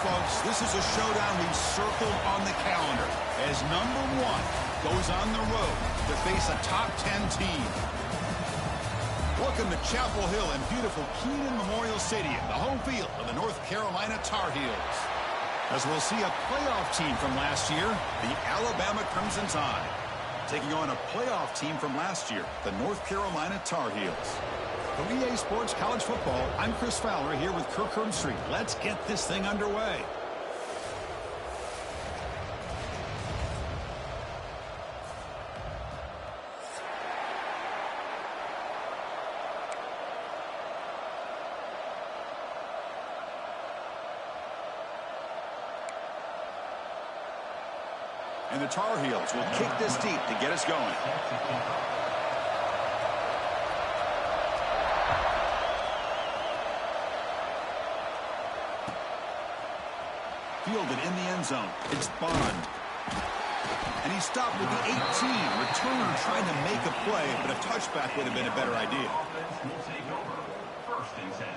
folks, this is a showdown we've circled on the calendar as number 1 goes on the road to face a top 10 team. Welcome to Chapel Hill and beautiful Kenan Memorial Stadium, the home field of the North Carolina Tar Heels. As we'll see a playoff team from last year, the Alabama Crimson Tide, taking on a playoff team from last year, the North Carolina Tar Heels. For EA Sports College Football, I'm Chris Fowler here with Kirk Herbstreit. Let's get this thing underway. And the Tar Heels will kick this deep to get us going. Fielded in the end zone. It's Bond. And he stopped with the 18. Returner trying to make a play, but a touchback would have been a better idea. Offense will take over. 1st and 10.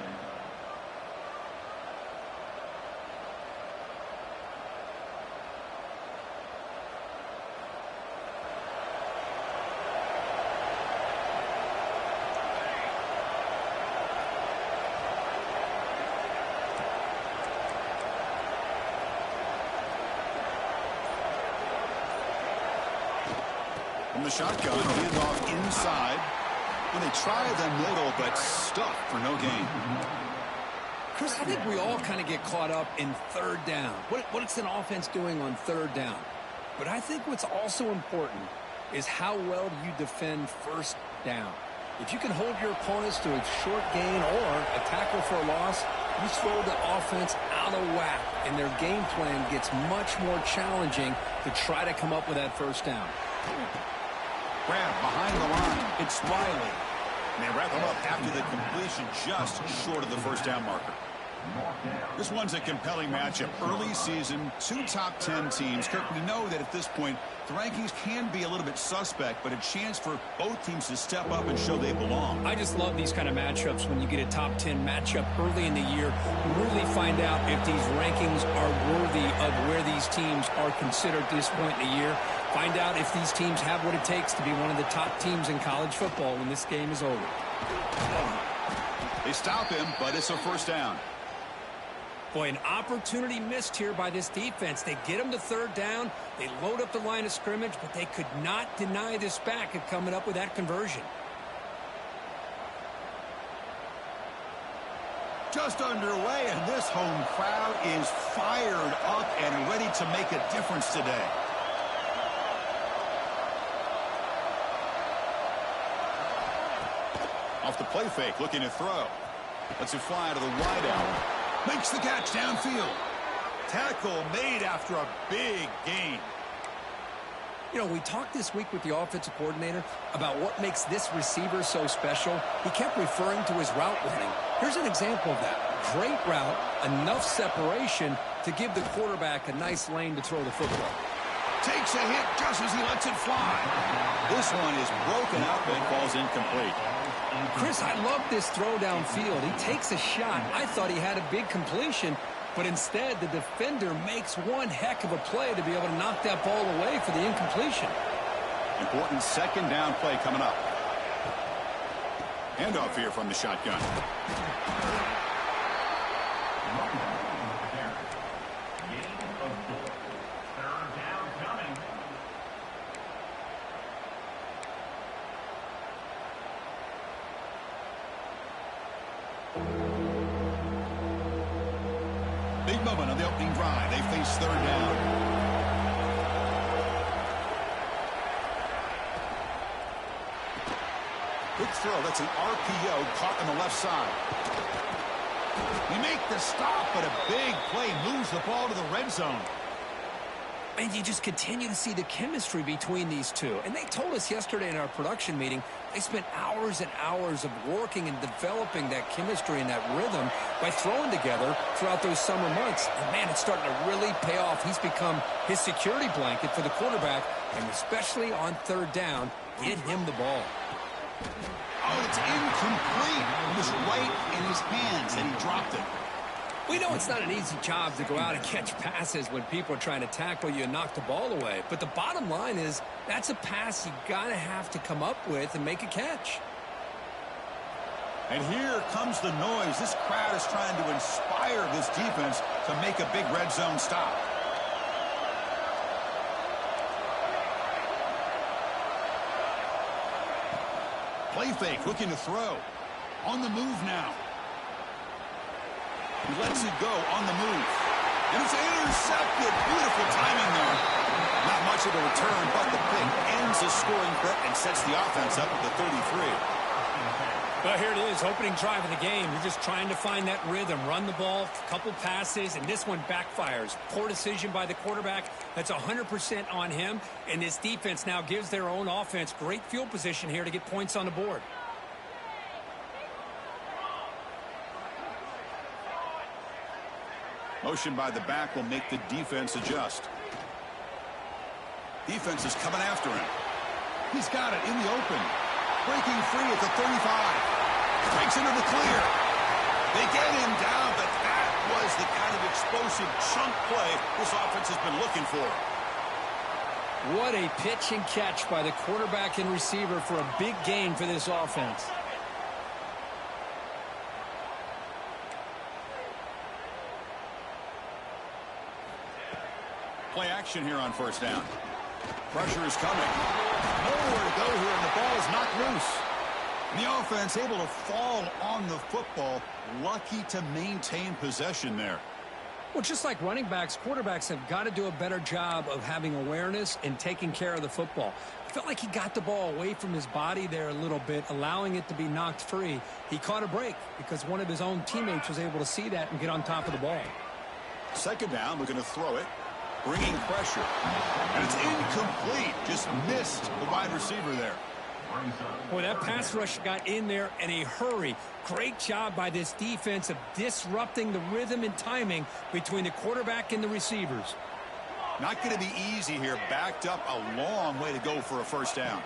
From the shotgun, handoff inside. And they try the middle, but stuffed for no gain. Chris, I think we all kind of get caught up in 3rd down. What's an offense doing on 3rd down? But I think what's also important is how well do you defend 1st down. If you can hold your opponents to a short gain or a tackle for a loss, you throw the offense out of whack, and their game plan gets much more challenging to try to come up with that 1st down. Grab behind the line. It's Riley. And they wrap him up after the completion just short of the 1st down marker. This one's a compelling matchup. Early season, 2 top 10 teams. Kirk, we know that at this point, the rankings can be a little bit suspect, but a chance for both teams to step up and show they belong. I just love these kind of matchups when you get a top 10 matchup early in the year. Really find out if these rankings are worthy of where these teams are considered at this point in the year. Find out if these teams have what it takes to be one of the top teams in college football when this game is over. They stop him, but it's a 1st down. Boy, an opportunity missed here by this defense. They get him to 3rd down. They load up the line of scrimmage, but they could not deny this back of coming up with that conversion. Just underway, and this home crowd is fired up and ready to make a difference today. Off the play fake, looking to throw. Lets it fly to the wideout. Makes the catch downfield. Tackle made after a big gain. You know, we talked this week with the offensive coordinator about what makes this receiver so special. He kept referring to his route running. Here's an example of that. Great route, enough separation to give the quarterback a nice lane to throw the football. Takes a hit just as he lets it fly. This one is broken up and falls incomplete. Chris, I love this throw downfield. He takes a shot. I thought he had a big completion, but instead the defender makes one heck of a play to be able to knock that ball away for the incompletion. Important 2nd down play coming up. Handoff here from the shotgun. Big moment on the opening drive. They face 3rd down. Good throw. That's an RPO caught on the left side. We make the stop, but a big play moves the ball to the red zone. And you just continue to see the chemistry between these two. And they told us yesterday in our production meeting, they spent hours and hours of working and developing that chemistry and that rhythm by throwing together throughout those summer months. And, man, it's starting to really pay off. He's become his security blanket for the quarterback, and especially on 3rd down, get him the ball. Oh, it's incomplete. It was right in his hands, and he dropped it. We know it's not an easy job to go out and catch passes when people are trying to tackle you and knock the ball away. But the bottom line is that's a pass you got to have to come up with and make a catch. And here comes the noise. This crowd is trying to inspire this defense to make a big red zone stop. Play fake, looking to throw. On the move now. He lets it go on the move. And it's intercepted. Beautiful timing there. Not much of a return, but the pick ends the scoring threat and sets the offense up at the 33. Well, here it is, opening drive of the game. You're just trying to find that rhythm, run the ball, a couple passes, and this one backfires. Poor decision by the quarterback. That's 100% on him, and this defense now gives their own offense great field position here to get points on the board. Motion by the back will make the defense adjust. Defense is coming after him. He's got it in the open. Breaking free at the 35. Breaks into the clear. They get him down, but that was the kind of explosive chunk play this offense has been looking for. What a pitch and catch by the quarterback and receiver for a big gain for this offense. Play action here on first down. Pressure is coming. Nowhere to go here, and the ball is knocked loose. The offense able to fall on the football. Lucky to maintain possession there. Well, just like running backs, quarterbacks have got to do a better job of having awareness and taking care of the football. I felt like he got the ball away from his body there a little bit, allowing it to be knocked free. He caught a break because one of his own teammates was able to see that and get on top of the ball. Second down, looking to throw it. Bringing pressure. And it's incomplete. Just missed the wide receiver there. Boy, that pass rush got in there in a hurry. Great job by this defense of disrupting the rhythm and timing between the quarterback and the receivers. Not going to be easy here. Backed up a long way to go for a first down.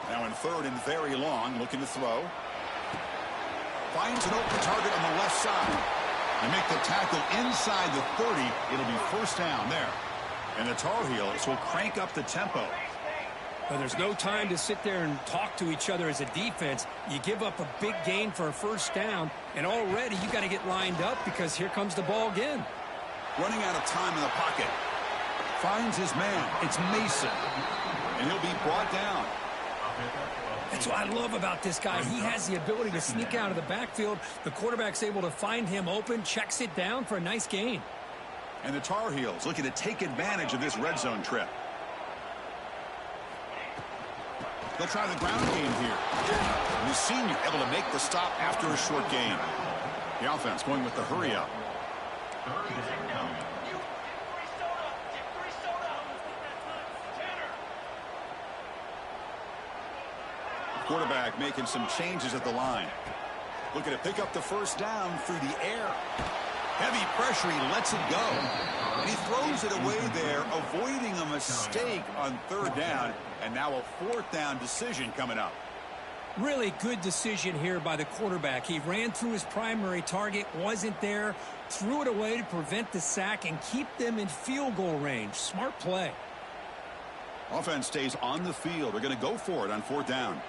Now in third and very long, looking to throw. Finds an open target on the left side. They make the tackle inside the 30. It'll be first down there. And the Tar Heels will crank up the tempo. But there's no time to sit there and talk to each other as a defense. You give up a big gain for a first down, and already you got to get lined up because here comes the ball again. Running out of time in the pocket. Finds his man. It's Mason. And he'll be brought down. That's what I love about this guy. He has the ability to sneak out of the backfield. The quarterback's able to find him open, checks it down for a nice gain. And the Tar Heels looking to take advantage of this red zone trip. They'll try the ground game here. And the senior able to make the stop after a short gain. The offense going with the hurry up. Quarterback making some changes at the line. Looking to pick up the first down through the air. Heavy pressure, he lets it go. And he throws it away there, avoiding a mistake on third down. And now a fourth down decision coming up. Really good decision here by the quarterback. He ran through his primary target, wasn't there, threw it away to prevent the sack and keep them in field goal range. Smart play. Offense stays on the field. They're going to go for it on fourth down.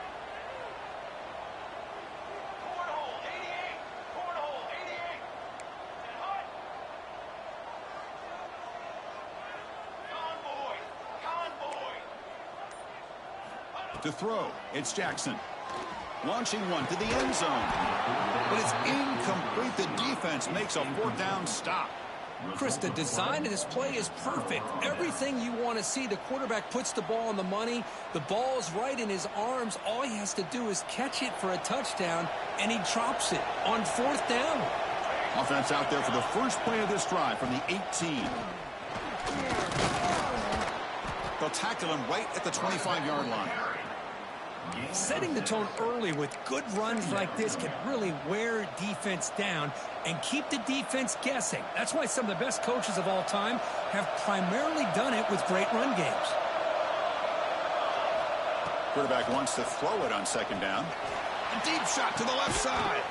To throw, it's Jackson. Launching one to the end zone. But it's incomplete. The defense makes a fourth down stop. Chris, the design of this play is perfect. Everything you want to see. The quarterback puts the ball on the money. The ball's right in his arms. All he has to do is catch it for a touchdown, and he drops it on fourth down. Offense out there for the first play of this drive from the 18. They'll tackle him right at the 25-yard line. Setting the tone early with good runs like this can really wear defense down and keep the defense guessing. That's why some of the best coaches of all time have primarily done it with great run games. Quarterback wants to throw it on second down. A deep shot to the left side.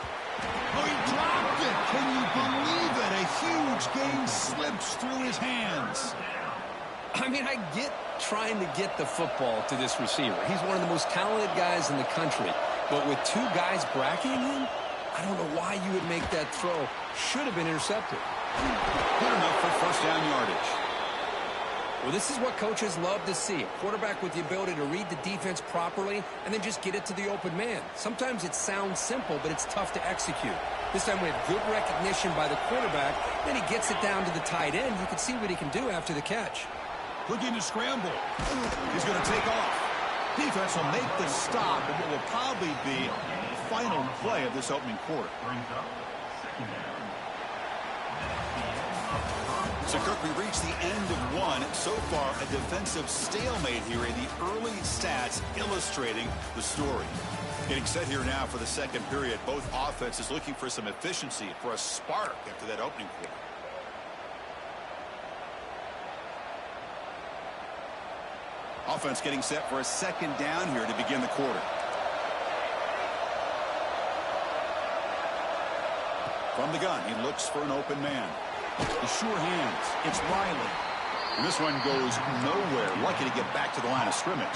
Oh, he dropped it. Can you believe it? A huge gain slips through his hands. I mean, I get trying to get the football to this receiver. He's one of the most talented guys in the country. But with two guys bracketing him, I don't know why you would make that throw. Should have been intercepted. Good enough for first down yardage. Well, this is what coaches love to see. A quarterback with the ability to read the defense properly and then just get it to the open man. Sometimes it sounds simple, but it's tough to execute. This time we have good recognition by the quarterback. Then he gets it down to the tight end. You can see what he can do after the catch. Looking to scramble. He's going to take off. Defense will make the stop in what will probably be the final play of this opening quarter. So, Kirk, we reached the end of one. So far, a defensive stalemate here in the early stats illustrating the story. Getting set here now for the second period. Both offenses looking for some efficiency, for a spark after that opening quarter. Offense getting set for a second down here to begin the quarter. From the gun, he looks for an open man. The sure hands. It's Riley. And this one goes nowhere. Lucky to get back to the line of scrimmage.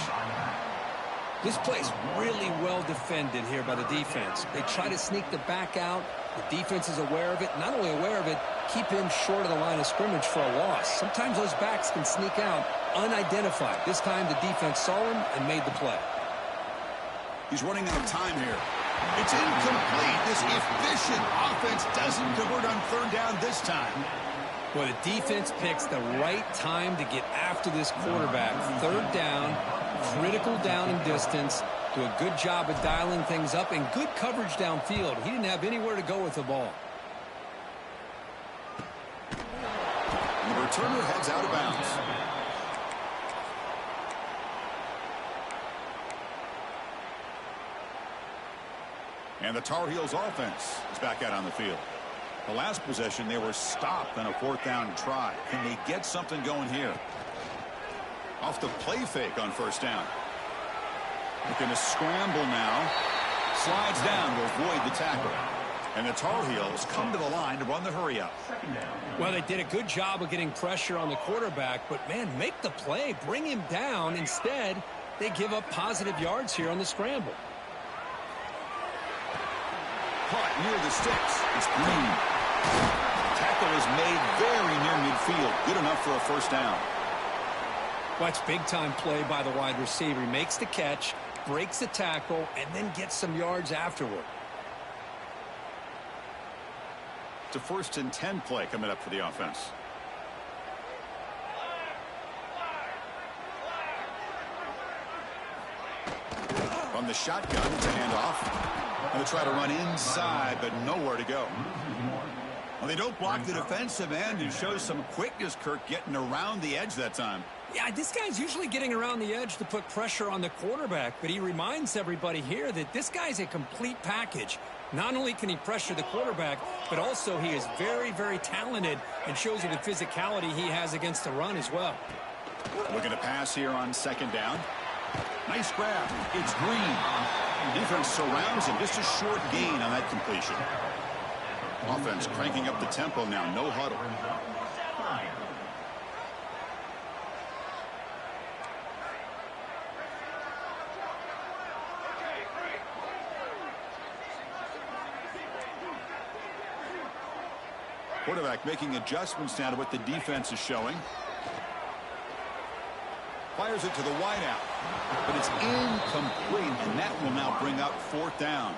This play's really well defended here by the defense. They try to sneak the back out. The defense is aware of it. Not only aware of it, keep him short of the line of scrimmage for a loss. Sometimes those backs can sneak out unidentified. This time the defense saw him and made the play. He's running out of time here. It's incomplete. This efficient offense doesn't convert on third down this time. Well, the defense picks the right time to get after this quarterback. Third down, critical down and distance. Do a good job of dialing things up and good coverage downfield. He didn't have anywhere to go with the ball. And the returner heads out of bounds. And the Tar Heels offense is back out on the field. The last possession, they were stopped on a fourth down try. Can they get something going here? Off the play fake on first down. Looking to scramble now. Slides down to avoid the tackle. And the Tar Heels come to the line to run the hurry up. Well, they did a good job of getting pressure on the quarterback, but, man, make the play. Bring him down. Instead, they give up positive yards here on the scramble. Caught near the sticks. It's Green. Tackle is made very near midfield. Good enough for a first down. Watch big-time play by the wide receiver. He makes the catch, breaks the tackle, and then gets some yards afterward. It's a 1st and 10 play coming up for the offense. From the shotgun, it's a handoff. And they try to run inside, but nowhere to go. Well, they don't block the defensive end and show some quickness, Kirk, getting around the edge that time. Yeah, this guy's usually getting around the edge to put pressure on the quarterback, but he reminds everybody here that this guy's a complete package. Not only can he pressure the quarterback, but also he is very, very talented and shows you the physicality he has against the run as well. Looking to pass here on second down. Nice grab. It's Green. Defense surrounds him. Just a short gain on that completion. Offense cranking up the tempo now. No huddle. Quarterback making adjustments now to what the defense is showing. Fires it to the wideout, but it's incomplete, and that will now bring up fourth down.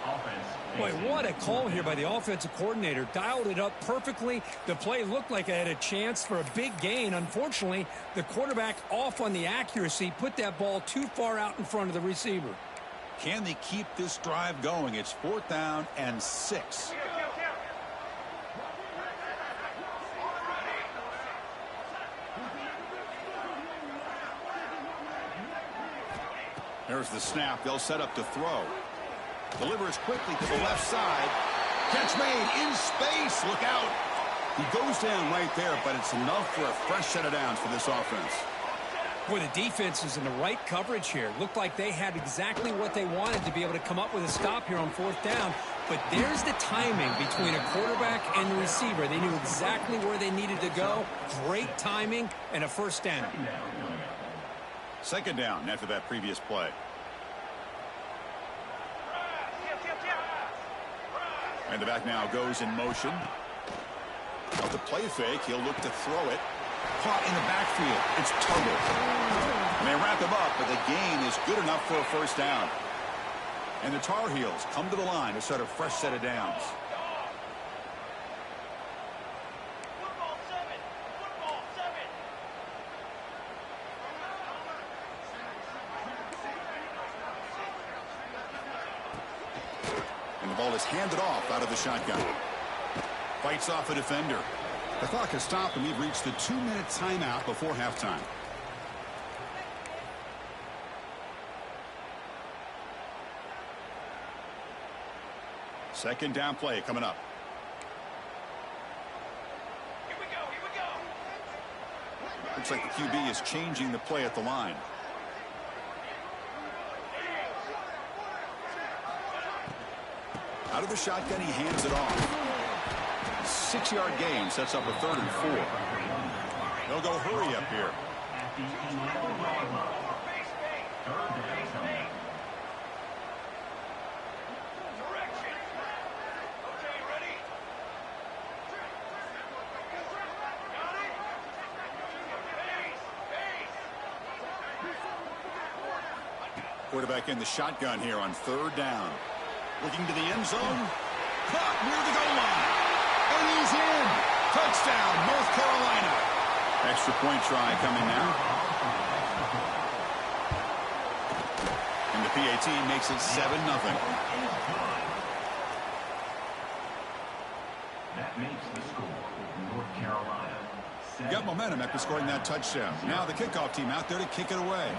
Boy, what a call here by the offensive coordinator. Dialed it up perfectly. The play looked like it had a chance for a big gain. Unfortunately, the quarterback off on the accuracy, put that ball too far out in front of the receiver. Can they keep this drive going? It's 4th down and 6. There's the snap. They'll set up to throw. Delivers quickly to the left side. Catch made in space. Look out. He goes down right there, but it's enough for a fresh set of downs for this offense. Boy, the defense is in the right coverage here. Looked like they had exactly what they wanted to be able to come up with a stop here on 4th down. but there's the timing between a quarterback and the receiver. They knew exactly where they needed to go. Great timing and a first down. Second down after that previous play. And the back now goes in motion. Off the play fake, he'll look to throw it. Caught in the backfield. It's Tuggle. And they wrap him up, but the gain is good enough for a first down. And the Tar Heels come to the line to start a fresh set of downs. And the ball is handed off out of the shotgun. Fights off a defender. The clock has stopped, and we've reached the 2-minute timeout before halftime. Second down play coming up. Here we go. Looks like the QB is changing the play at the line. Out of the shotgun, he hands it off. 6-yard gain sets up a 3rd and 4. They'll go hurry up here. Quarterback in the shotgun here on 3rd down. Looking to the end zone. Caught near the goal line. And he's in. Touchdown, North Carolina. Extra point try coming now. And the PAT makes it 7-0. That makes the score. North Carolina. Got momentum after scoring that touchdown. Now the kickoff team out there to kick it away.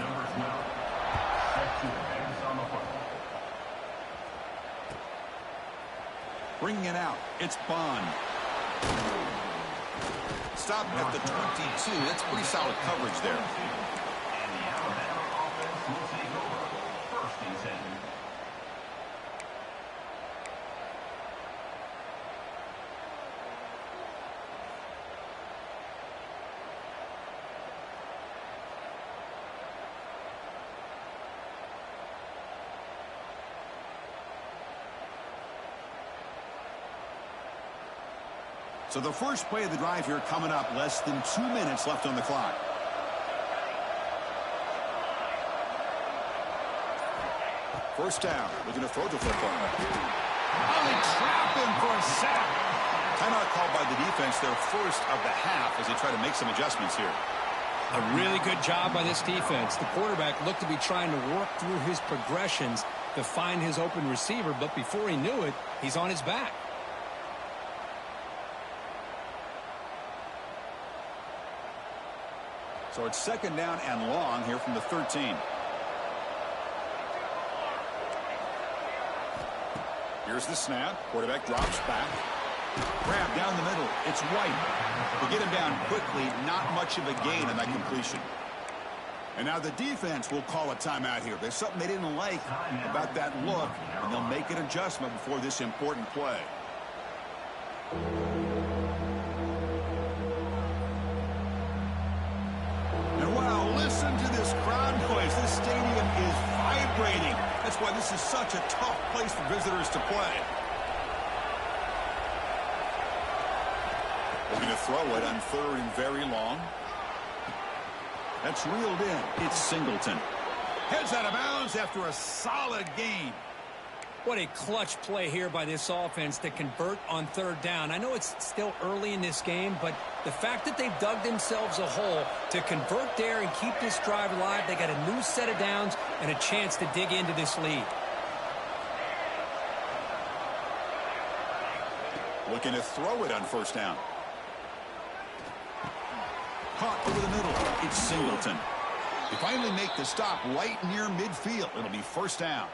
Bringing it out, it's Bond. Stop at the 22. That's pretty solid coverage there. And the Alabama offense will take over. 1st and 10. So the first play of the drive here coming up, less than 2 minutes left on the clock. First down, looking to throw the football. Oh, they trap him for a sack. Timeout called by the defense, their first of the half, as they try to make some adjustments here. A really good job by this defense. The quarterback looked to be trying to work through his progressions to find his open receiver, but before he knew it, he's on his back. So it's second down and long here from the 13. Here's the snap. Quarterback drops back. Grab down the middle. It's White. To get him down quickly, not much of a gain on that completion. And now the defense will call a timeout here. There's something they didn't like about that look, and they'll make an adjustment before this important play. Listen to this crowd noise. This stadium is vibrating. That's why this is such a tough place for visitors to play. Looking to throw it on 3rd and very long. That's reeled in. It's Singleton. Heads out of bounds after a solid gain. What a clutch play here by this offense to convert on 3rd down. I know it's still early in this game, but the fact that they've dug themselves a hole to convert there and keep this drive alive, they got a new set of downs and a chance to dig into this lead. Looking to throw it on 1st down. Caught over the middle. It's Singleton. They finally make the stop right near midfield. It'll be 1st down.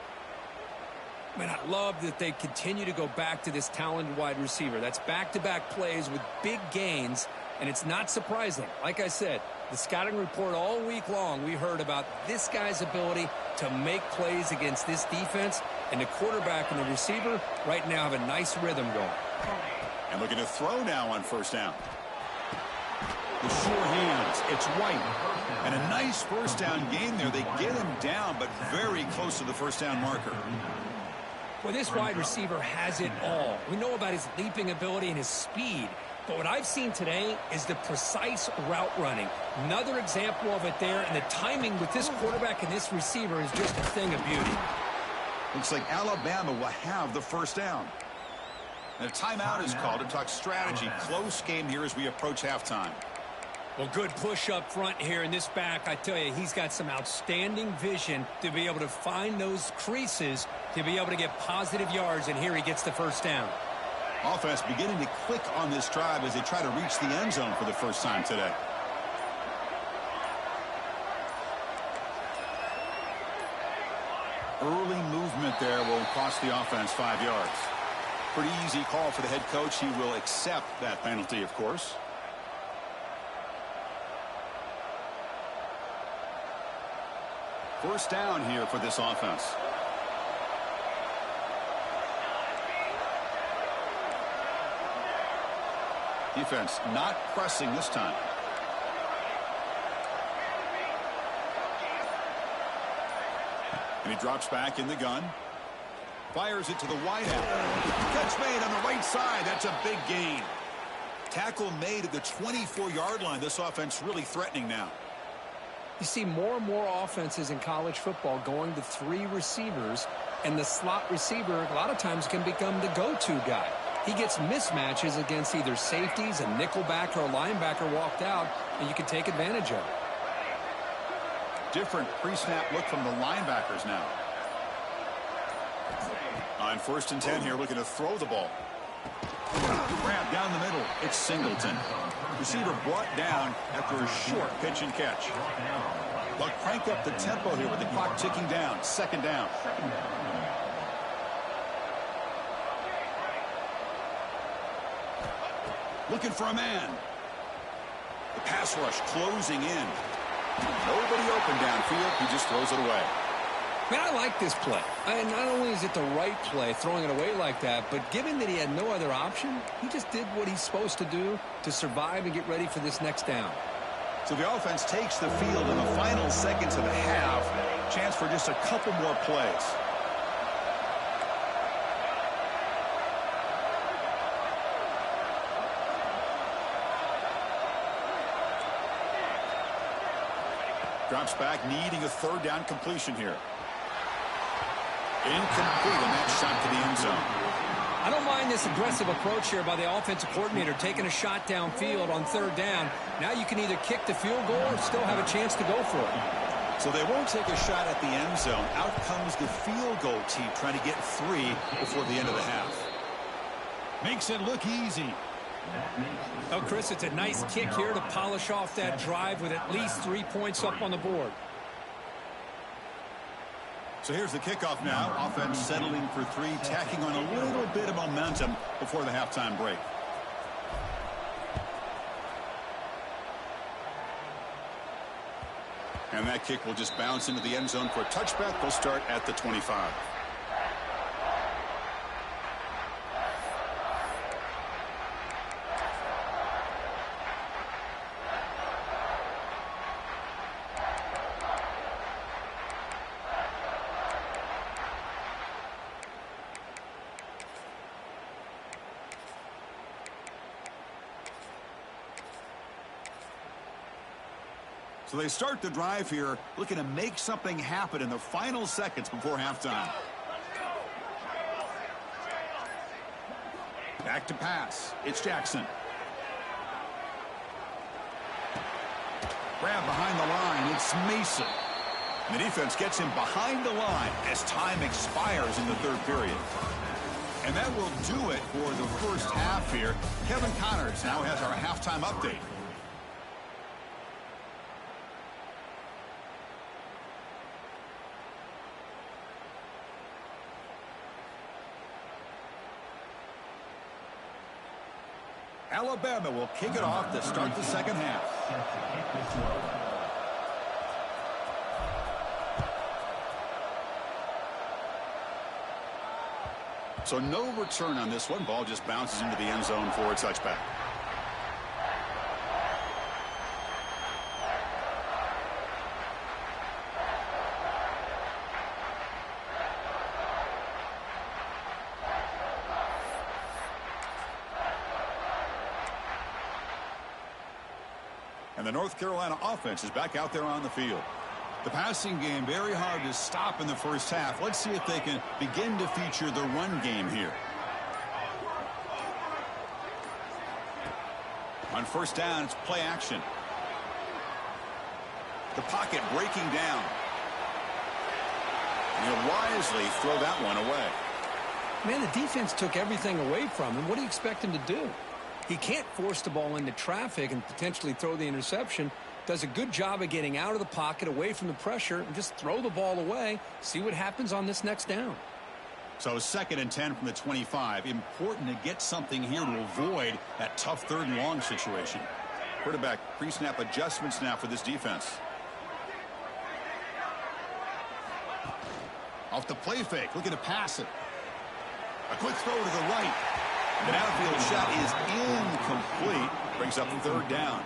Man, I love that they continue to go back to this talented wide receiver. That's back-to-back plays with big gains, And it's not surprising. Like I said, the scouting report all week long, we heard about this guy's ability to make plays against this defense. And the quarterback and the receiver right now have a nice rhythm going. And looking to throw now on first down. The sure hands. It's White. And a nice first down game there. They get him down, but very close to the first down marker. Well, this wide receiver has it all. We know about his leaping ability and his speed. But what I've seen today is the precise route running. Another example of it there. And the timing with this quarterback and this receiver is just a thing of beauty. Looks like Alabama will have the first down. And a timeout is called to talk strategy. Close game here as we approach halftime. Well, good push up front here in this back. I tell you, he's got some outstanding vision to be able to find those creases, to be able to get positive yards, and here he gets the first down. Offense beginning to click on this drive as they try to reach the end zone for the first time today. Early movement there will cost the offense 5 yards. Pretty easy call for the head coach. He will accept that penalty, of course. First down here for this offense. Defense not pressing this time. And he drops back in the gun. Fires it to the wideout. Catch made on the right side. That's a big gain. Tackle made at the 24-yard line. This offense really threatening now. You see more and more offenses in college football going to 3 receivers, and the slot receiver a lot of times can become the go-to guy. He gets mismatches against either safeties, a nickelbacker, or a linebacker walked out, and you can take advantage of it. Different pre-snap look from the linebackers now. On 1st and 10 here, looking to throw the ball. Grab down the middle. It's Singleton. Receiver brought down after a short pitch and catch. They'll crank up the tempo here with the clock ticking down. 2nd down. Looking for a man. The pass rush closing in. Nobody open downfield. He just throws it away. Man, I like this play. Not only is it the right play, throwing it away like that, but given that he had no other option, he just did what he's supposed to do to survive and get ready for this next down. So the offense takes the field in the final seconds of the half. Chance for just a couple more plays. Drops back, needing a 3rd down completion here. Incomplete, and that shot to the end zone. I don't mind this aggressive approach here by the offensive coordinator, taking a shot downfield on 3rd down. Now you can either kick the field goal or still have a chance to go for it. So they won't take a shot at the end zone. Out comes the field goal team trying to get 3 before the end of the half. Makes it look easy. Oh, Chris, it's a nice kick here to polish off that drive with at least 3 points up on the board. So here's the kickoff now. Offense settling for 3, tacking on a little bit of momentum before the halftime break. And that kick will just bounce into the end zone for a touchback. They'll start at the 25. So they start the drive here, looking to make something happen in the final seconds before halftime. Back to pass. It's Jackson. Grab behind the line. It's Mason. And the defense gets him behind the line as time expires in the 3rd period. And that will do it for the first half here. Kevin Connors now has our halftime update. Alabama will kick it off to start the second half. Set to kick this one. So no return on this one. Ball just bounces into the end zone for a touchback. And the North Carolina offense is back out there on the field. The passing game very hard to stop in the first half. Let's see if they can begin to feature the run game here. On first down, it's play action. The pocket breaking down. And he'll wisely throw that one away. Man, the defense took everything away from him. What do you expect him to do? He can't force the ball into traffic and potentially throw the interception. Does a good job of getting out of the pocket, away from the pressure, and just throw the ball away. See what happens on this next down. So 2nd and 10 from the 25. Important to get something here to avoid that tough 3rd and long situation. Quarterback pre-snap adjustments now for this defense. Off the play fake, looking to pass it. A quick throw to the right. The outfield shot is incomplete. Brings up 3rd down.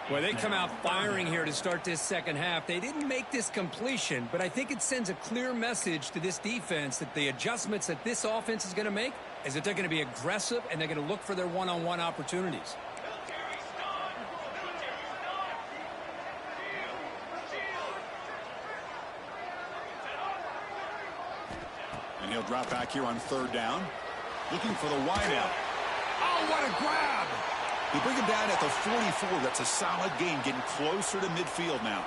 Well, they come out firing here to start this second half. They didn't make this completion, but I think it sends a clear message to this defense that the adjustments that this offense is going to make is that they're going to be aggressive and they're going to look for their one-on-one opportunities. And he'll drop back here on 3rd down. Looking for the wideout. Oh, what a grab! They bring him down at the 44. That's a solid gain, getting closer to midfield now.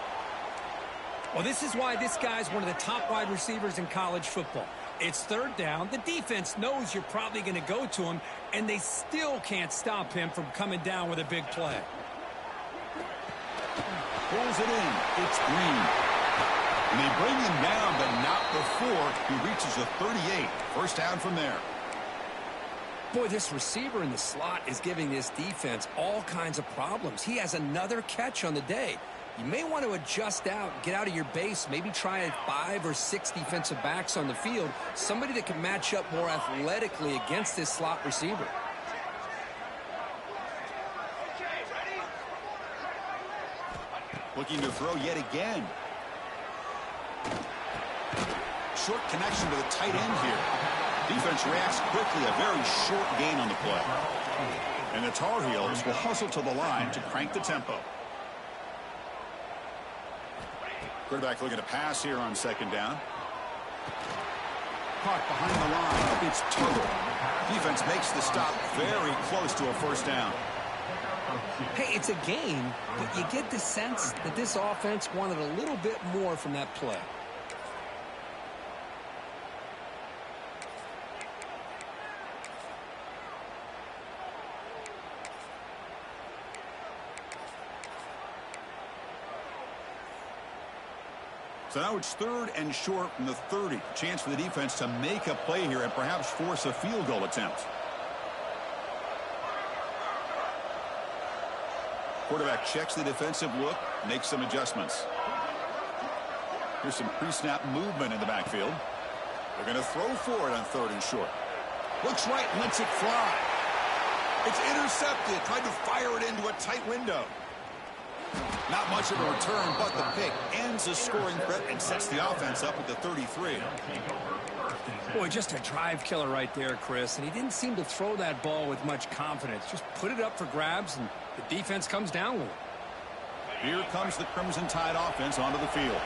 Well, this is why this guy's one of the top wide receivers in college football. It's 3rd down. The defense knows you're probably going to go to him, and they still can't stop him from coming down with a big play. Pulls it in. It's Green. And they bring him down, but not before he reaches the 38. First down from there. Boy, this receiver in the slot is giving this defense all kinds of problems. He has another catch on the day. You may want to adjust out, get out of your base, maybe try 5 or 6 defensive backs on the field, somebody that can match up more athletically against this slot receiver. Looking to throw yet again. Short connection to the tight end here. Defense reacts quickly, a very short gain on the play. And the Tar Heels will hustle to the line to crank the tempo. Quarterback looking to pass here on 2nd down. Caught behind the line. It's Tuttle. Defense makes the stop very close to a first down. Hey, it's a gain, but you get the sense that this offense wanted a little bit more from that play. So now it's 3rd and short from the 30. Chance for the defense to make a play here and perhaps force a field goal attempt. Quarterback checks the defensive look, makes some adjustments. Here's some pre-snap movement in the backfield. They're going to throw for it on 3rd and short. Looks right, lets it fly. It's intercepted. Tried to fire it into a tight window. Not much of a return, but the pick ends the scoring threat and sets the offense up at the 33. Boy, just a drive killer right there, Chris. And he didn't seem to throw that ball with much confidence. Just put it up for grabs, and the defense comes down with it. Here comes the Crimson Tide offense onto the field.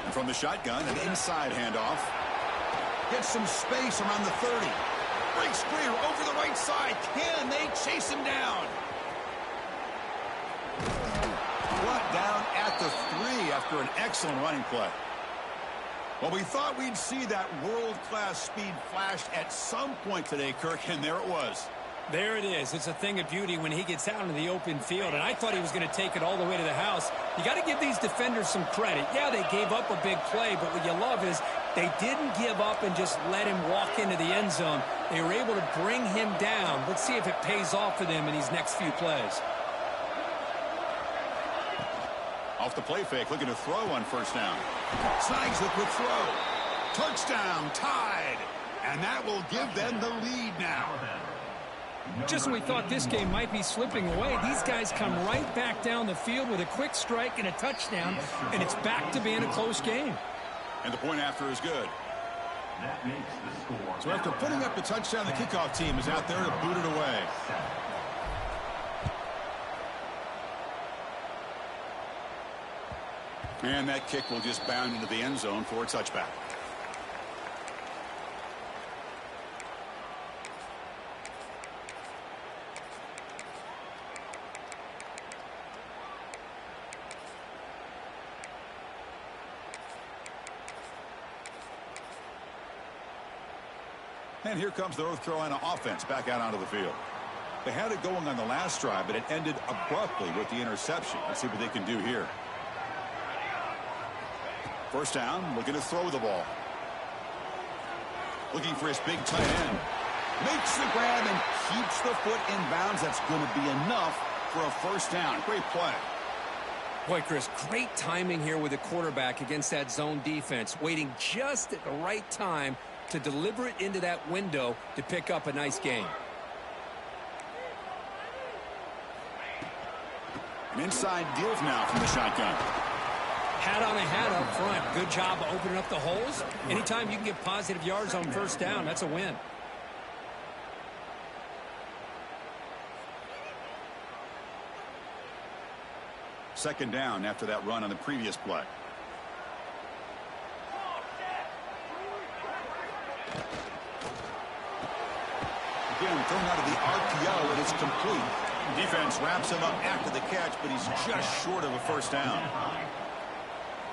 And from the shotgun, an inside handoff. Gets some space around the 30. Breaks clear over the right side. Can they chase him down? Brought down at the 3 after an excellent running play. Well, we thought we'd see that world-class speed flashed at some point today, Kirk, and there it was. There it is. It's a thing of beauty when he gets out into the open field, and I thought he was going to take it all the way to the house. You got to give these defenders some credit. Yeah, they gave up a big play, but what you love is they didn't give up and just let him walk into the end zone. They were able to bring him down. Let's see if it pays off for them in these next few plays. Off the play fake, looking to throw on first down. Snags the quick throw. Touchdown, tied. And that will give them the lead now. Just when we thought this game might be slipping away, these guys come right back down the field with a quick strike and a touchdown, and it's back to being a close game. And the point after is good. That makes the score. So after putting up the touchdown, the kickoff team is out there to boot it away. And that kick will just bound into the end zone for a touchback. And here comes the North Carolina offense back out onto the field. They had it going on the last drive, but it ended abruptly with the interception. Let's see what they can do here. First down, looking to throw the ball. Looking for his big tight end. Makes the grab and keeps the foot in bounds. That's going to be enough for a first down. Great play. Boy, Chris, great timing here with the quarterback against that zone defense, waiting just at the right time to deliver it into that window to pick up a nice gain. An inside give now from the shotgun. Hat on a hat up front. Good job of opening up the holes. Anytime you can get positive yards on first down, that's a win. Second down after that run on the previous play. Again, thrown out of the RPO, and it's complete. Defense wraps him up after the catch, but he's just short of a first down.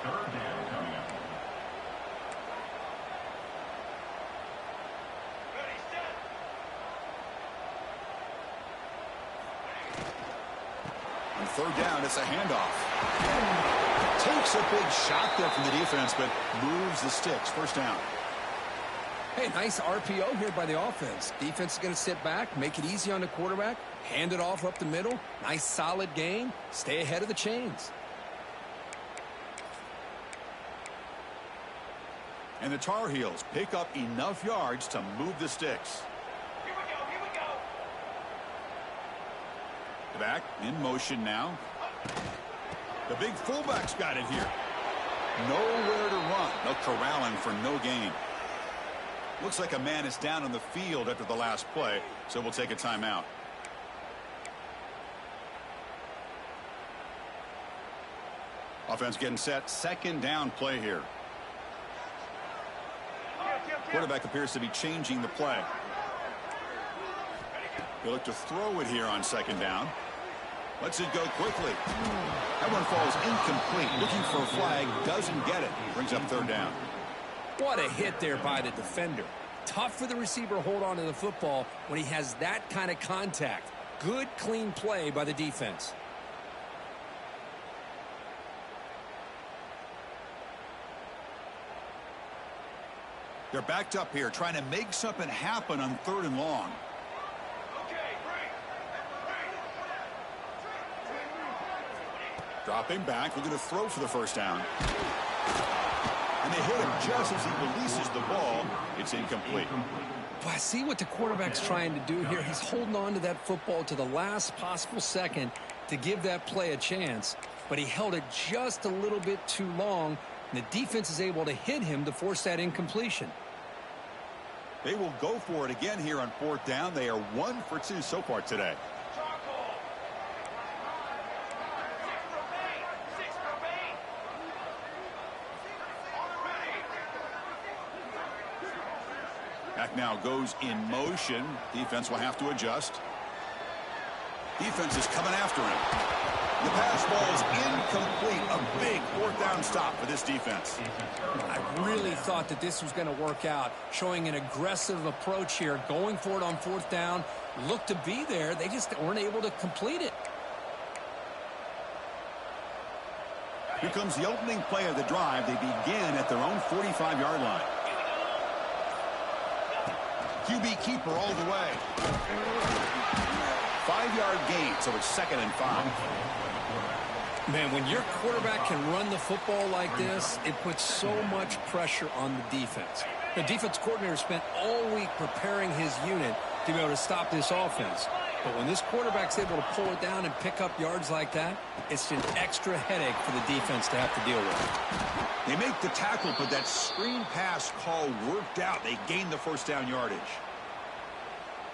Third down coming up. On third down, it's a handoff. Takes a big shot there from the defense, but moves the sticks. First down. Hey, nice RPO here by the offense. Defense is going to sit back, make it easy on the quarterback, hand it off up the middle. Nice solid gain. Stay ahead of the chains. And the Tar Heels pick up enough yards to move the sticks. Here we go. The back in motion now. The big fullback's got it here. Nowhere to run. No corralling for no gain. Looks like a man is down on the field after the last play, so we'll take a timeout. Offense getting set. Second down play here. Quarterback appears to be changing the play. They look to throw it here on second down. Lets it go quickly. That one falls incomplete. Looking for a flag. Doesn't get it. Brings up third down. What a hit there by the defender. Tough for the receiver to hold on to the football when he has that kind of contact. Good, clean play by the defense. They're backed up here, trying to make something happen on third and long. Dropping back, looking to throw for the first down. And they hit him just as he releases the ball. It's incomplete. Well, I see what the quarterback's trying to do here. He's holding on to that football to the last possible second to give that play a chance. But he held it just a little bit too long. And the defense is able to hit him to force that incompletion. They will go for it again here on fourth down. They are 1 for 2 so far today. Back now goes in motion. Defense will have to adjust. Defense is coming after him. The pass ball is incomplete. A big fourth down stop for this defense. I really thought that this was going to work out, showing an aggressive approach here, going for it on fourth down. Looked to be there. They just weren't able to complete it. Here comes the opening play of the drive. They begin at their own 45-yard line. QB keeper all the way. 5-yard gain, so it's 2nd and 5. Man, when your quarterback can run the football like this, it puts so much pressure on the defense. The defense coordinator spent all week preparing his unit to be able to stop this offense. But when this quarterback's able to pull it down and pick up yards like that, it's an extra headache for the defense to have to deal with. They make the tackle, but that screen pass call worked out. They gained the first down yardage.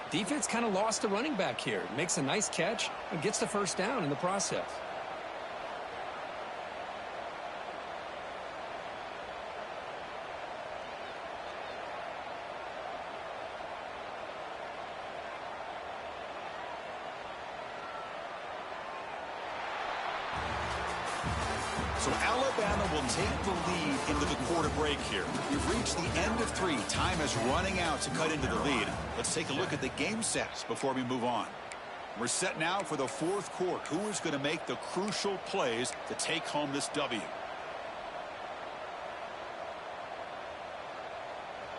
Defense kind of lost the running back here. Makes a nice catch and gets the first down in the process. So Alabama will take the lead into the quarter break here. We've reached the end of 3. Time is running out to cut into the lead. Let's take a look at the game sets before we move on. We're set now for the 4th quarter. Who is going to make the crucial plays to take home this W?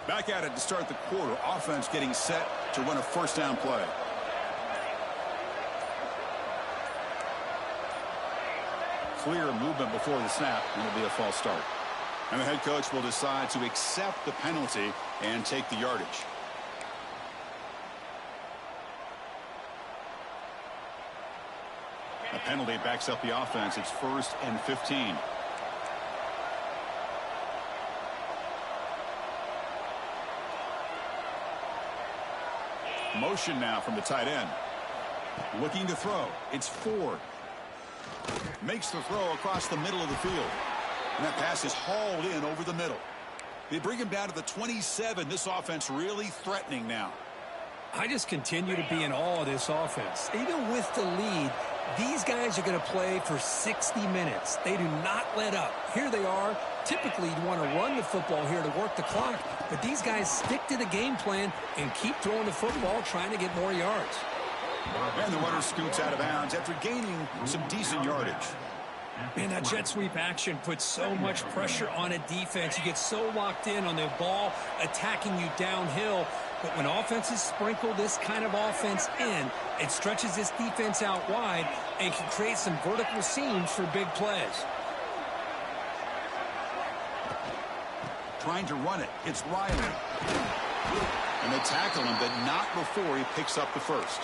Back at it to start the quarter. Offense getting set to run a first down play. Clear movement before the snap, and it'll be a false start. And the head coach will decide to accept the penalty and take the yardage. A penalty backs up the offense. It's 1st and 15. Motion now from the tight end. Looking to throw. It's Ford. Makes the throw across the middle of the field. And that pass is hauled in over the middle. They bring him down to the 27. This offense really threatening now. I just continue to be in awe of this offense. Even with the lead, these guys are going to play for 60 minutes. They do not let up. Here they are. Typically, you want to run the football here to work the clock. But these guys stick to the game plan and keep throwing the football, trying to get more yards. And the runner scoots out of bounds after gaining some decent yardage. Man, that jet sweep action puts so much pressure on a defense. You get so locked in on the ball attacking you downhill. But when offenses sprinkle this kind of offense in, it stretches this defense out wide and can create some vertical seams for big plays. Trying to run it. It's Riley. And they tackle him, but not before he picks up the first.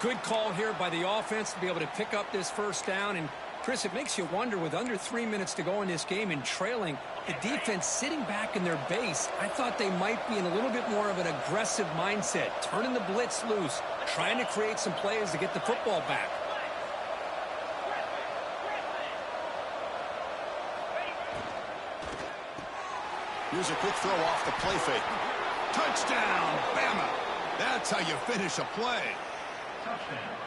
Good call here by the offense to be able to pick up this first down. And, Chris, it makes you wonder, with under 3 minutes to go in this game and trailing, the defense sitting back in their base, I thought they might be in a little bit more of an aggressive mindset, turning the blitz loose, trying to create some plays to get the football back. Here's a quick throw off the play fake. Touchdown, Bama. That's how you finish a play.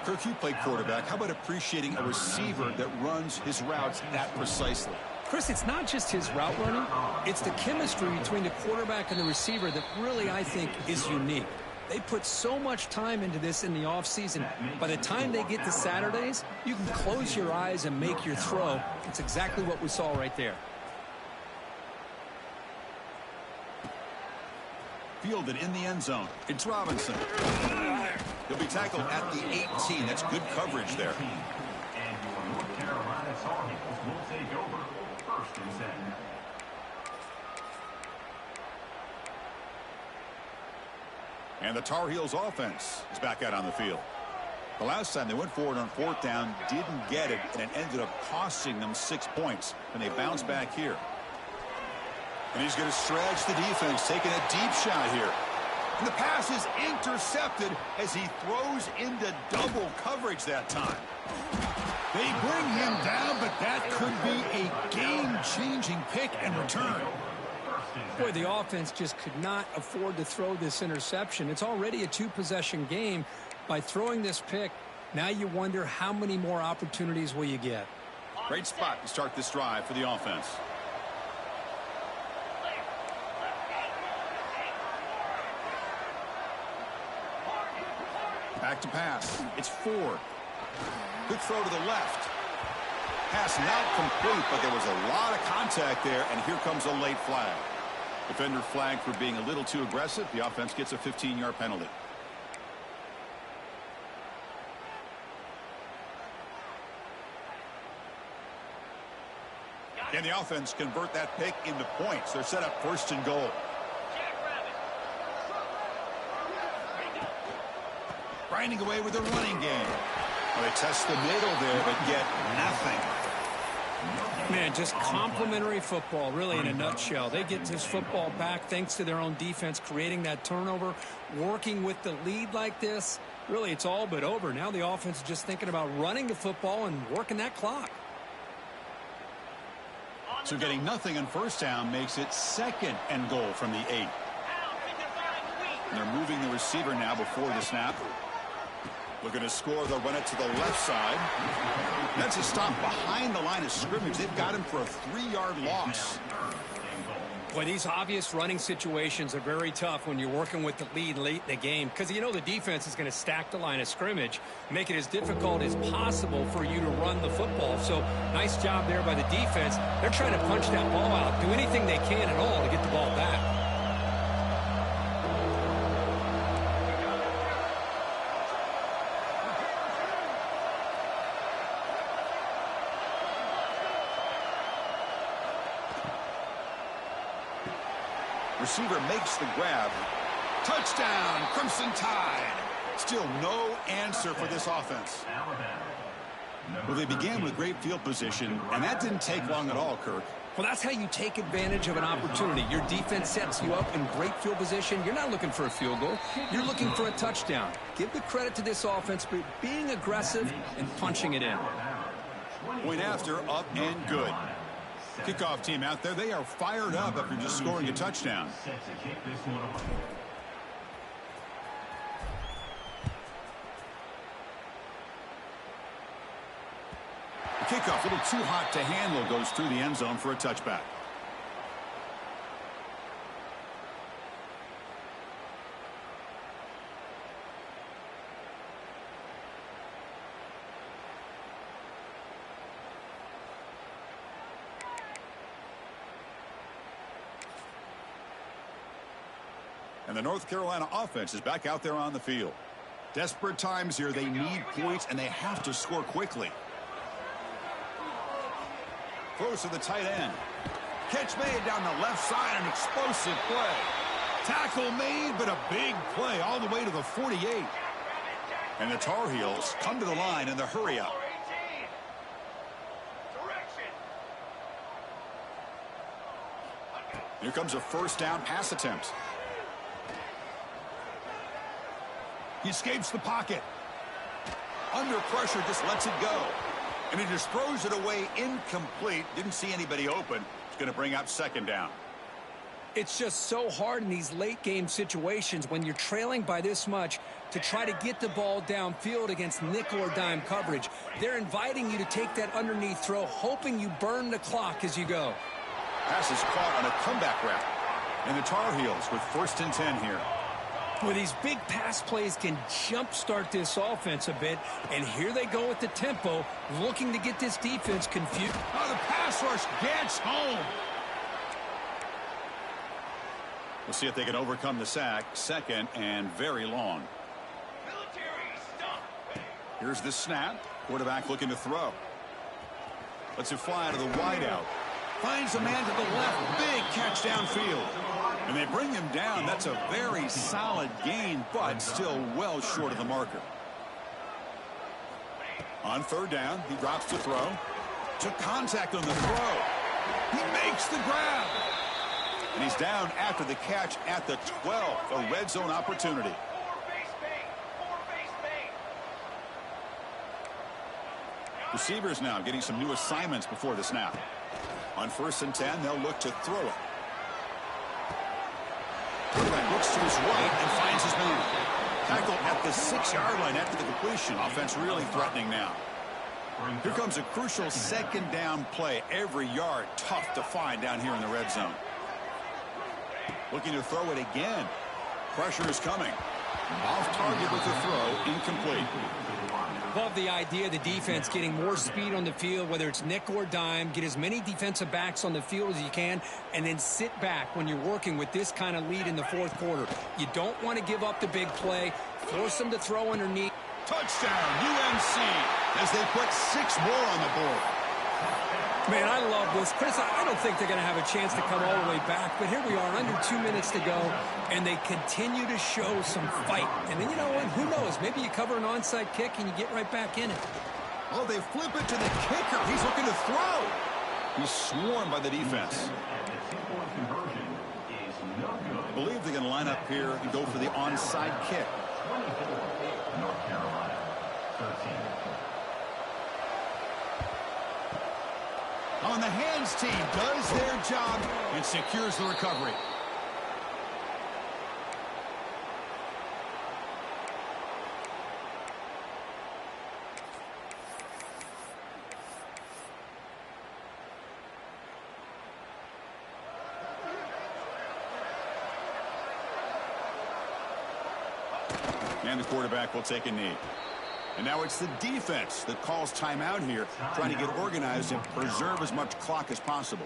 Kirk, you played quarterback. How about appreciating a receiver that runs his routes that precisely? Chris, it's not just his route running. It's the chemistry between the quarterback and the receiver that really, I think, is unique. They put so much time into this in the offseason. By the time they get to Saturdays, you can close your eyes and make your throw. It's exactly what we saw right there. Fielded in the end zone. It's Robinson. He'll be tackled at the 18. That's good coverage there. And your North Carolina Tar Heels will take over 1st and 7. And the Tar Heels offense is back out on the field. The last time they went forward on 4th down, didn't get it, and it ended up costing them 6 points. And they bounce back here. And he's going to stretch the defense, taking a deep shot here. And the pass is intercepted as he throws into double coverage that time. They bring him down, but that could be a game-changing pick and return. Boy, the offense just could not afford to throw this interception. It's already a 2-possession game. By throwing this pick, now you wonder how many more opportunities will you get. Great spot to start this drive for the offense. Back to pass. It's Ford. Good throw to the left. Pass not complete, but there was a lot of contact there, and here comes a late flag. Defender flagged for being a little too aggressive. The offense gets a 15-yard penalty. And the offense convert that pick into points. They're set up 1st and goal. Grinding away with the running game. Well, they test the middle there, but get nothing. Man, just complimentary football, really, in a nutshell. They get this football back thanks to their own defense, creating that turnover, working with the lead like this. Really, it's all but over. Now the offense is just thinking about running the football and working that clock. So getting nothing on 1st down makes it 2nd and goal from the 8. And they're moving the receiver now before the snap. Looking to score, they'll run it to the left side. That's a stop behind the line of scrimmage. They've got him for a 3-yard loss. Boy, these obvious running situations are very tough when you're working with the lead late in the game, because you know the defense is going to stack the line of scrimmage, make it as difficult as possible for you to run the football. So nice job there by the defense. They're trying to punch that ball out, do anything they can at all to get the ball back. Receiver makes the grab. Touchdown, Crimson Tide. Still no answer for this offense. Well, they began with great field position, and that didn't take long at all, Kirk. Well, that's how you take advantage of an opportunity. Your defense sets you up in great field position. You're not looking for a field goal. You're looking for a touchdown. Give the credit to this offense for being aggressive and punching it in. Point after, up and good. Kickoff team out there, they are fired up after just scoring a touchdown. The kickoff, a little too hot to handle, goes through the end zone for a touchback. And the North Carolina offense is back out there on the field. Desperate times here. They need points, and they have to score quickly. Throws to the tight end. Catch made down the left side, an explosive play. Tackle made, but a big play all the way to the 48. And the Tar Heels come to the line in the hurry-up. Here comes a 1st down pass attempt. He escapes the pocket. Under pressure, just lets it go. And he just throws it away incomplete. Didn't see anybody open. It's going to bring up 2nd down. It's just so hard in these late game situations when you're trailing by this much to try to get the ball downfield against nickel or dime coverage. They're inviting you to take that underneath throw, hoping you burn the clock as you go. Pass is caught on a comeback route. And the Tar Heels with 1st and 10 here. Well, these big pass plays can jumpstart this offense a bit, and here they go with the tempo, looking to get this defense confused. Oh, the pass rush gets home. We'll see if they can overcome the sack. 2nd and very long. Here's the snap. Quarterback looking to throw. Lets it fly out of the wideout. Finds a man to the left. Big catch downfield. And they bring him down. That's a very solid gain, but still well short of the marker. On 3rd down, he drops to throw. Took contact on the throw. He makes the grab. And he's down after the catch at the 12. A red zone opportunity. Receivers now getting some new assignments before the snap. On 1st and 10, they'll look to throw it. Quarterback looks to his right and finds his man. Tackle at the 6-yard line after the completion. Offense really threatening now. Here comes a crucial second down play. Every yard tough to find down here in the red zone. Looking to throw it again. Pressure is coming. Off target with the throw. Incomplete. Love the idea of the defense getting more speed on the field, whether it's nickel or dime. Get as many defensive backs on the field as you can, and then sit back when you're working with this kind of lead in the fourth quarter. You don't want to give up the big play. Force them to throw underneath. Touchdown, UNC, as they put 6 more on the board. Man, I love this. Chris, I don't think they're going to have a chance to come all the way back, but here we are, under 2 minutes to go, and they continue to show some fight. And then, you know what, who knows? Maybe you cover an onside kick and you get right back in it. Oh, they flip it to the kicker. He's looking to throw. He's swarmed by the defense. I believe they're going to line up here and go for the onside kick. North Carolina, 13. On the hands team does their job and secures the recovery. And the quarterback will take a knee. And now it's the defense that calls timeout here, trying to get organized and preserve as much clock as possible.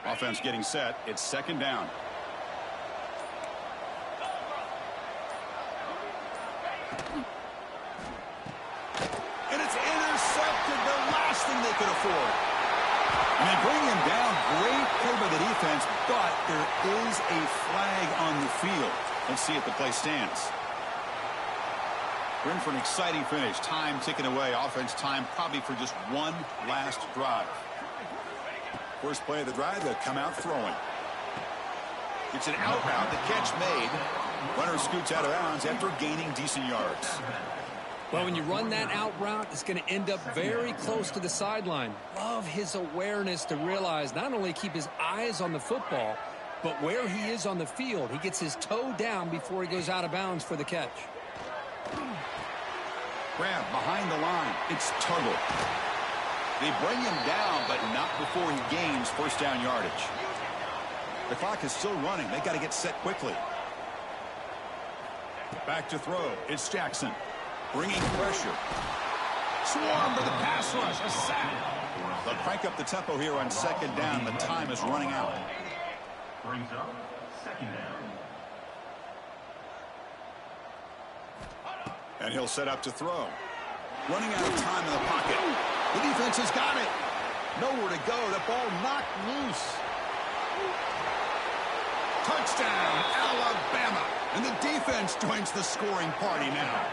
Offense getting set. It's second down. They could afford. And they bring him down. Great play by the defense, but there is a flag on the field. Let's see if the play stands. We're in for an exciting finish. Time ticking away. Offense time probably for just one last drive. First play of the drive, they'll come out throwing. It's an out route. The catch made. Runner scoots out of bounds after gaining decent yards. Well, when you run that out route, it's going to end up very close to the sideline. Love his awareness to realize not only keep his eyes on the football, but where he is on the field. He gets his toe down before he goes out of bounds for the catch. Grab behind the line. It's Tuggle. They bring him down, but not before he gains first down yardage. The clock is still running. They got to get set quickly. Back to throw. It's Jackson. Bringing pressure. Swarm for the pass rush. A sack. They'll crank up the tempo here on second down. The time is running out. Brings up second down. And he'll set up to throw. Running out of time in the pocket. The defense has got it. Nowhere to go. The ball knocked loose. Touchdown, Alabama. And the defense joins the scoring party now.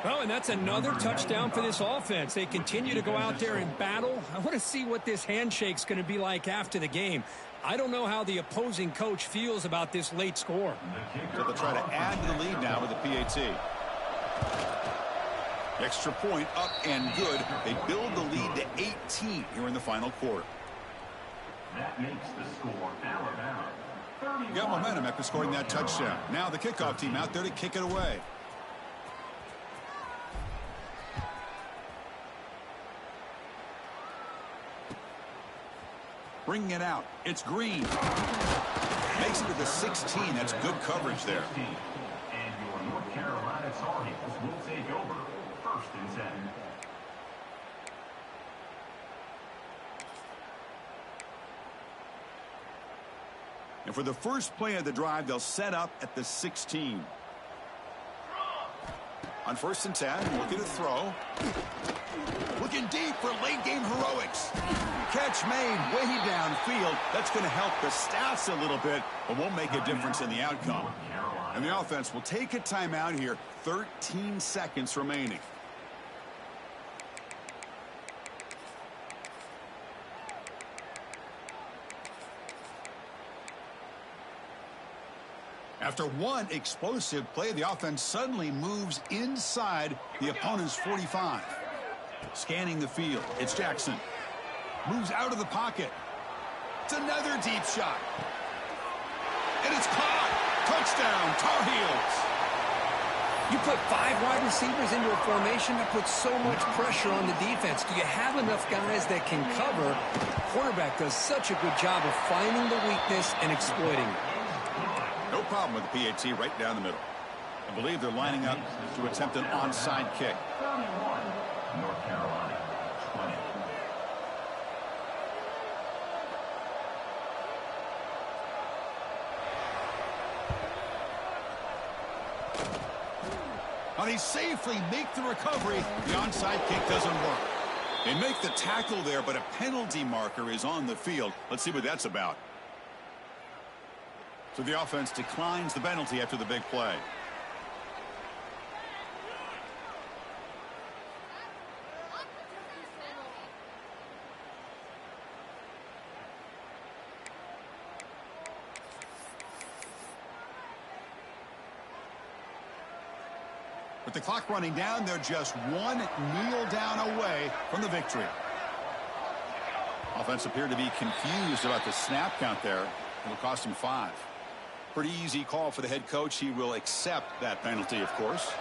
Well, and that's another touchdown for this offense. They continue to go out there and battle. I want to see what this handshake's going to be like after the game. I don't know how the opposing coach feels about this late score. So they'll try to add to the lead now with the PAT. Extra point up and good. They build the lead to 18 here in the final quarter. That makes the score Alabama 31. Got momentum after scoring that touchdown. Now the kickoff team out there to kick it away. Bringing it out. It's Green. Makes it to the 16. That's good coverage there. And your North Carolina Tar Heels will take over first and 10. And for the first play of the drive, they'll set up at the 16. On first and 10, looking to throw. Looking deep for late game heroics. Catch made way downfield. That's going to help the stats a little bit, but won't make a difference in the outcome. And the offense will take a timeout here. 13 seconds remaining. After one explosive play, the offense suddenly moves inside the opponent's 45. Scanning the field. It's Jackson. Moves out of the pocket. It's another deep shot. And it's caught. Touchdown, Tar Heels. You put 5 wide receivers into a formation, that puts so much pressure on the defense. Do you have enough guys that can cover? Quarterback does such a good job of finding the weakness and exploiting it. No problem with the PAT right down the middle. I believe they're lining up to attempt an onside kick. 31, North Carolina, 20. Now they safely make the recovery. The onside kick doesn't work. They make the tackle there, but a penalty marker is on the field. Let's see what that's about. So the offense declines the penalty after the big play. With the clock running down, they're just one kneel down away from the victory. Offense appeared to be confused about the snap count there. It'll cost him 5. Pretty easy call for the head coach. He will accept that penalty, of course.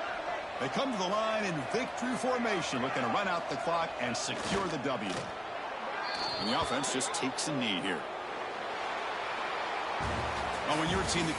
They come to the line in victory formation, looking to run out the clock and secure the W. And the offense just takes a knee here. Well, when you're a team that